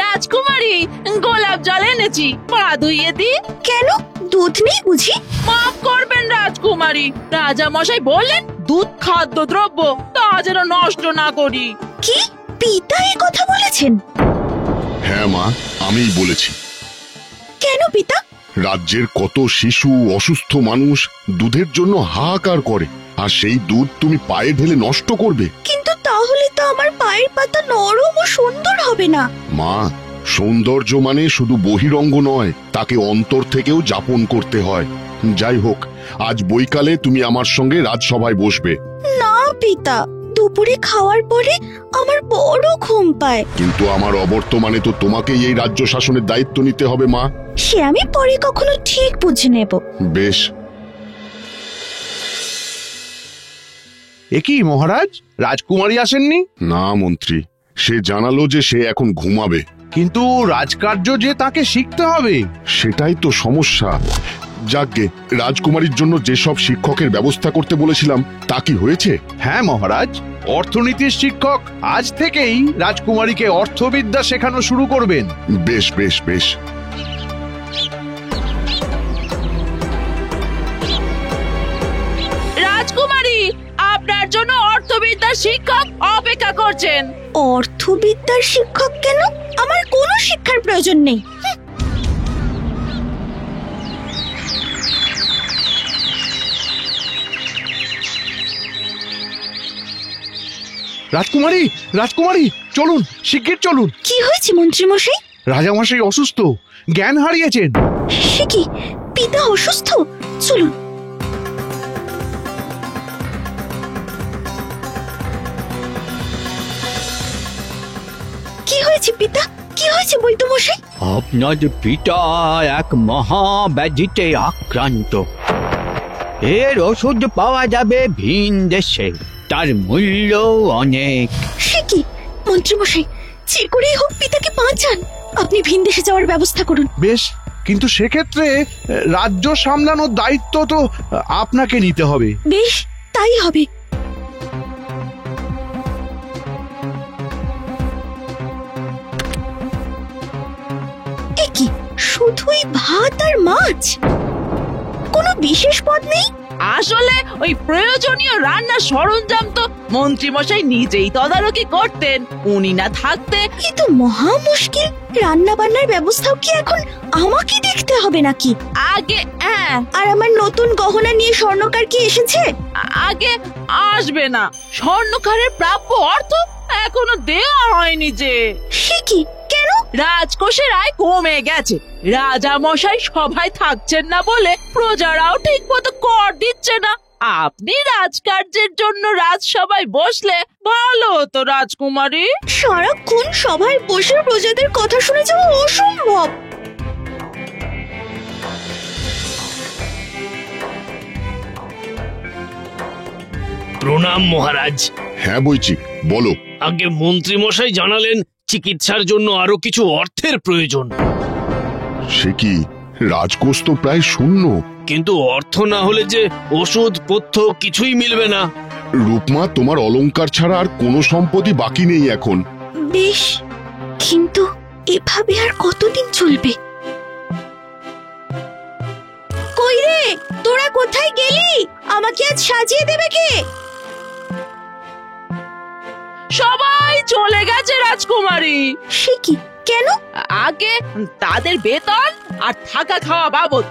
রাজকুমারী, গোলাপ জল এনেছি, পা ধুইয়ে দি। কেন, দুধ নেই বুঝি? মাফ করবেন রাজকুমারী, রাজা মশাই বললেন দুধ খাদ্য দ্রব্য, তা যেন নষ্ট না করি। কি, পিতা এই কথা বলেছেন? হ্যাঁ মা, আমিই বলেছি। কেন পিতা? রাজ্যের কত শিশু, অসুস্থ মানুষ দুধের জন্য হাহাকার করে, আর সেই দুধ তুমি পায়ে ঢেলে নষ্ট করবে? কিন্তু তাহলে তো আমার পায়ের পাতা নরম ও সুন্দর হবে না। মা, সৌন্দর্য মানে শুধু বহিরঙ্গ নয়, তাকে অন্তর থেকেও যাপন করতে হয়। যাই হোক, আজ বৈকালে তুমি আমার সঙ্গে রাজসভায় বসবে। না পিতা, দুপুরে খাওয়ার পরে আমার বড় ঘুম পায়। কিন্তু আমার অবর্তমানে তো তোমাকেই এই রাজ্য শাসনের দায়িত্ব নিতে হবে মা। সে আমি পরে কখনো ঠিক বুঝে নেব। বেশ। একই মহারাজ, রাজকুমারী আসেননি? না মন্ত্রী, সে জানালো যে সে এখন ঘুমাবে। কিন্তু রাজকার্য যে তাকে শিখতে হবে। সেটাই তো সমস্যা। যাকগে, রাজকুমারীর জন্য যেসব শিক্ষকের ব্যবস্থা করতে বলেছিলাম তা কি হয়েছে? হ্যাঁ মহারাজ, অর্থনীতির শিক্ষক আজ থেকেই রাজকুমারীকে অর্থবিদ্যা শেখানো শুরু করবেন। বেশ বেশ বেশ। রাজকুমারী, আপনার জন্য অর্থবিদ্যার শিক্ষক অপেক্ষা করছেন। অর্থবিদ্যার শিক্ষক কেন? আমার কোনো শিক্ষার প্রয়োজন নেই। রাজকুমারী, রাজকুমারী, চলুন, শিগগির চলুন। কি হয়েছে মন্ত্রী মশাই? রাজামশাই অসুস্থ, জ্ঞান হারিয়েছেন। সে কি, পিতা অসুস্থ? চলুন। কি হয়েছে পিতা? কি হয়েছে বৈদ্য মশাই? আপনার পিতা এক মহাব্যাধিতে আক্রান্ত। এর ওষুধ পাওয়া যাবে ভিন দেশে, তার মূল্য অনেক। সে কি মন্ত্রী মশাই, যে করেই হোক পিতাকে বাঁচান। আপনি ভিন দেশে যাওয়ার ব্যবস্থা করুন। বেশ, কিন্তু সেক্ষেত্রে রাজ্য সামলানোর দায়িত্ব তো আপনাকে নিতে হবে। বেশ, তাই হবে। এ কি, শুধুই ভাত আর মাছ? কোনো বিশেষ পদ নেই? আসলে ওই প্রয়োজনীয় রান্নার সরঞ্জাম তো মন্ত্রী মশাই নিজেই তদারকি করতেন, উনি না থাকতে। কিন্তু মহা মুশকিল, রান্না বান্নার ব্যবস্থাও কি এখন আমাকে দেখতে হবে নাকি? আগে হ্যাঁ, আর আমার নতুন গহনা নিয়ে স্বর্ণকার কি এসেছে? আগে আসবে না। স্বর্ণকারের প্রাপ্য অর্থ এখনো দেওয়া হয়নি যে। সে কি, কেন? রাজকোষের আয় কমে গেছে, রাজা মশাই সভায় থাকছেন না বলে প্রজারাও ঠিক মতো কর দিচ্ছে না। আপনি রাজকার্যের জন্য রাজসভায় বসলে ভালো হতো রাজকুমারী। সারাক্ষণ সভায় বসে প্রজাদের কথা শুনে যাওয়া অসম্ভব। প্রণাম মহারাজ। হ্যাঁ বৈচিক, বলো। আগে মন্ত্রী মশাই জানালেন চিকিৎসার জন্য আরো কিছু অর্থের প্রয়োজন। সে কি, রাজকোষ তো প্রায় শূন্য। কিন্তু অর্থ না হলে যে ওষুধ পথ্য কিছুই মিলবে না। রূপমা, তোমার অলংকার ছাড়া আর কোনো সম্পত্তি বাকি নেই এখন। বেশ, কিন্তু এভাবে আর কতদিন চলবে? কই রে, তোরা কোথায় গেলি? আমাকে আজ সাজিয়ে দেবে কে? সবাই চলে গেছে রাজকুমারী। সে কি, কেন? আগে তাদের বেতন আর থাকা খাওয়া বাবদ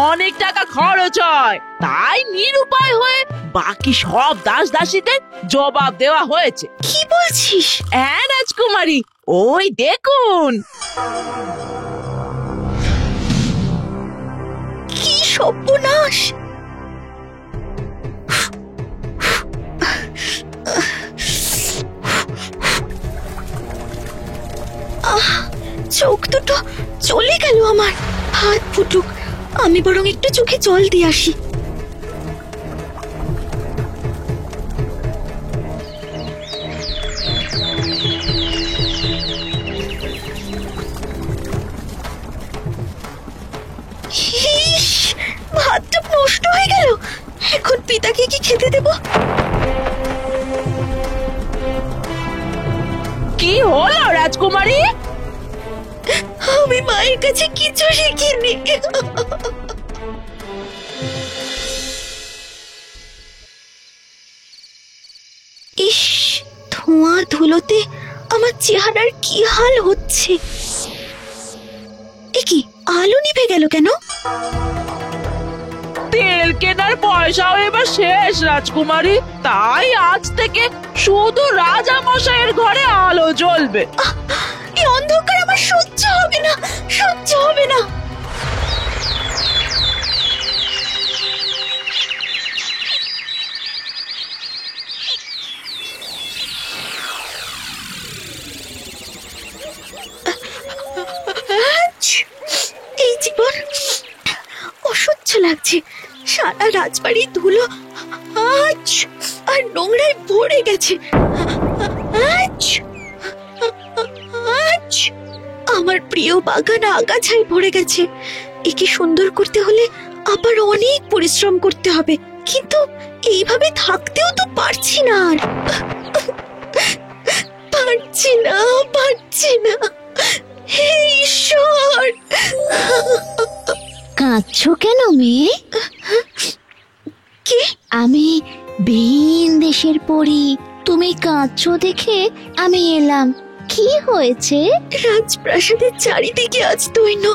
অনেক টাকা খরচ হয়, তাই নিরুপায় হয়ে বাকি সব দাস দাসীদের জবাব দেওয়া হয়েছে। কি বলছিস? হ্যাঁ রাজকুমারী, ওই দেখুন। কি সর্বনাশ! চোখ দুটো চলে গেল আমার। হাত ফুটুক, আমি বরং একটু চোখে জল দিয়ে আসি। ভাতটা নষ্ট হয়ে গেল। এখন পিতাকে কি খেতে দেব? কি হলো রাজকুমারী? আমি মায়ের কাছে কিছু শিখিনি। ইস, ধোঁয়া ধুলোতে আমার চেহারার কি হাল হচ্ছে। এ কি, আলো নিভে গেল কেন? তেল কেনার পয়সাও এবার শেষ রাজকুমারী, তাই আজ থেকে শুধু রাজা মশাইয়ের ঘরে আলো জ্বলবে। এই অন্ধকার আমার সহ্য হবে না, সহ্য হবে না। এই জীবন অসহ্য লাগছে। সারা রাজবাড়ি ধুলো আর নোংরায় ভরে গেছে। আমার প্রিয় বাগান আগাছায় ভরে গেছে। একে সুন্দর করতে হলে আবার অনেক পরিশ্রম করতে হবে, কিন্তু এইভাবে থাকতেও তো পারছি না। আর পারছি না। হে ঈশ্বর! কাঁদছো কেন মেয়ে? কে? আমি ভিন দেশের পরী। তুমি কাঁদছো দেখে আমি এলাম। কি হয়েছে? রাজপ্রাসাদের চারিদিকে আজ দৈন্য,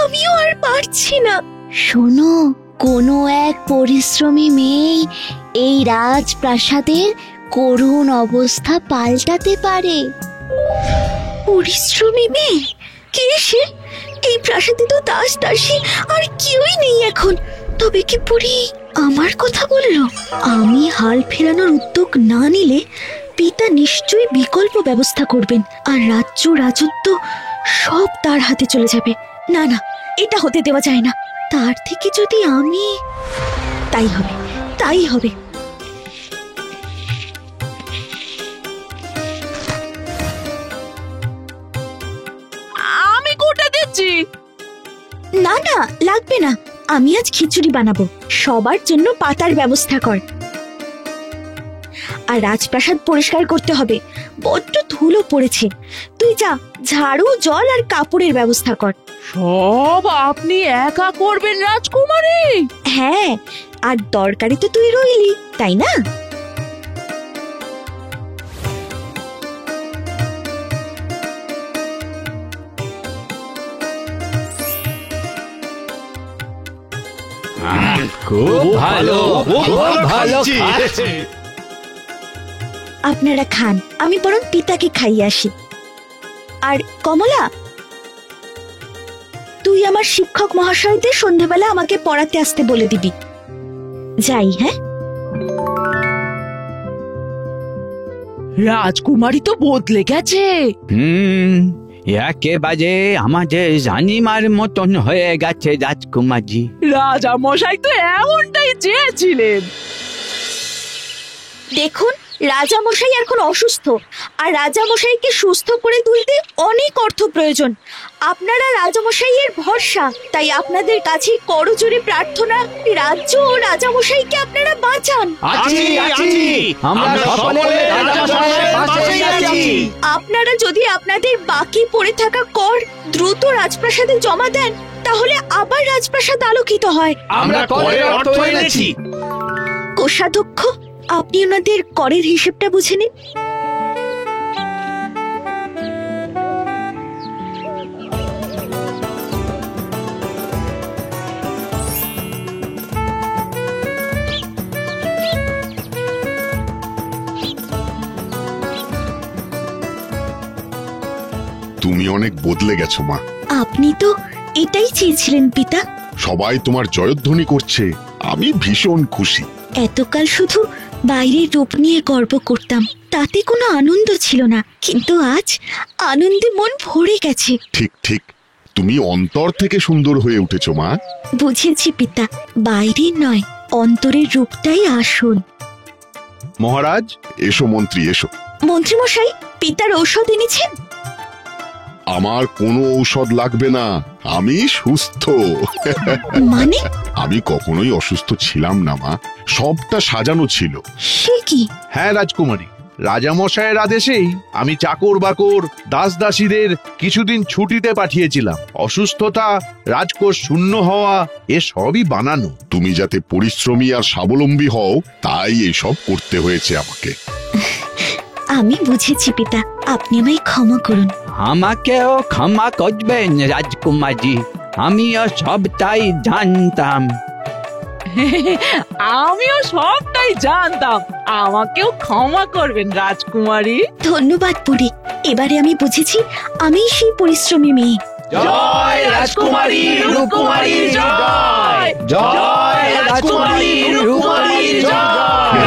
আমিও আর পারছি না। শোনো, কোনো এক পরিশ্রমী মেয়ে এই রাজপ্রাসাদের করুণ অবস্থা পাল্টাতে পারে। পরিশ্রমী মেয়ে? কে সে? এই প্রাসাদে তো দাস দাসী আর কেউই নেই এখন। তবে কি পরি আমার কথা বললো? আমি হাল ফেরানোর উদ্যোগ না নিলে পিতা নিশ্চয়ই বিকল্প ব্যবস্থা করবেন, আর রাজ্য রাজত্ব সব তার হাতে চলে যাবে। না না, এটা হতে দেওয়া যায় না। তার থেকে যদি আমি... তাই হবে, তাই হবে। আমি কুটে দিচ্ছি। না না, লাগবে না। আমি আজ খিচুড়ি বানাবো। সবার জন্য পাতার ব্যবস্থা কর। আর রাজপ্রাসাদ পরিষ্কার করতে হবে, বড্ড ধুলো পড়েছে। তুই যা, ঝাড়ু, জল আর কাপড়ের ব্যবস্থা কর। সব আপনি একা করবেন রাজকুমারী? হ্যাঁ, আর দরকারি তো তুই রইলি, তাই না? খুব ভালো, খুব ভালো খাচ্ছে। আপনারা খান, আমি বরং পিতাকে খাইয়ে আসি। আর কমলা, তুই আমার শিক্ষক মহাশয়দের সন্ধ্যেবেলা আমাকে পড়াতে আসতে বলে দিবি। যাই, হ্যাঁ? রাজকুমারী তো বদলে গেছে। একেবারে আমাদের রানিমার মতন হয়ে গেছে রাজকুমারী। রাজা মশাই তো এমনটাই চেয়েছিলেন। দেখুন, রাজা মশাই এখন অসুস্থ, আর রাজা মশাইকে সুস্থ করে তুলতে অনেক অর্থ প্রয়োজন। আপনারা রাজা মশাইয়ের ভরসা, তাই আপনাদের কাছে করজোড়ে প্রার্থনা, রাজ্য ও রাজা মশাইকে আপনারা বাঁচান। আমরা সকলে রাজামশাইয়ের পাশেই আছি। আপনারা যদি আপনাদের বাকি পড়ে থাকা কর দ্রুত রাজপ্রাসাদে জমা দেন, তাহলে আবার রাজপ্রাসাদ আলোকিত হয়। আমরা করের অর্থ এনেছি। কোষাধ্যক্ষ, আপনি ওনাদের করের হিসেবটা বুঝে নিন। তুমি অনেক বদলে গেছো মা। আপনি তো এটাই চেয়েছিলেন পিতা। সবাই তোমার জয়ধ্বনি করছে, আমি ভীষণ খুশি। এতকাল শুধু বাইরের রূপ নিয়ে গর্ব করতাম, তাতে কোনো আনন্দ ছিল না, কিন্তু আজ আনন্দে মন ভরে গেছে। ঠিক ঠিক, তুমি অন্তর থেকে সুন্দর হয়ে উঠেছো মা। বুঝেছি পিতা, বাইরের নয়, অন্তরের রূপটাই আসল। মহারাজ, এসো মন্ত্রী, এসো। মন্ত্রীমশাই, পিতার ঔষধ এনেছেন? আমার কোনো ঔষধ লাগবে না, আমি সুস্থ। মানে? আমি কখনোই অসুস্থ ছিলাম না মা, সবটা সাজানো ছিল। সে কি? হ্যাঁ রাজকুমারী, রাজামশায়ের আদেশেই আমি চাকর বাকর দাস দাসীদের কিছুদিন ছুটিতে পাঠিয়েছিলাম। অসুস্থতা, রাজকোষ শূন্য হওয়া, এ সবই বানানো। তুমি যাতে পরিশ্রমী আর স্বাবলম্বী হও তাই এসব করতে হয়েছে আমাকে। আমি বুঝেছি পিতা, আপনি আমায় ক্ষমা করুন। আমাকেও ক্ষমা করবেন রাজকুমারী, আমিও সবটাই জানতাম। আমিও সবটাই জানতাম, আমাকেও ক্ষমা করবেন রাজকুমারী। ধন্যবাদ বুড়ি, এবারে আমি বুঝেছি আমি সেই পরিশ্রমী মেয়ে। জয় রাজকুমারী রূপকুমারীর জয়, জয় রাজকুমারী রূপকুমারীর জয়।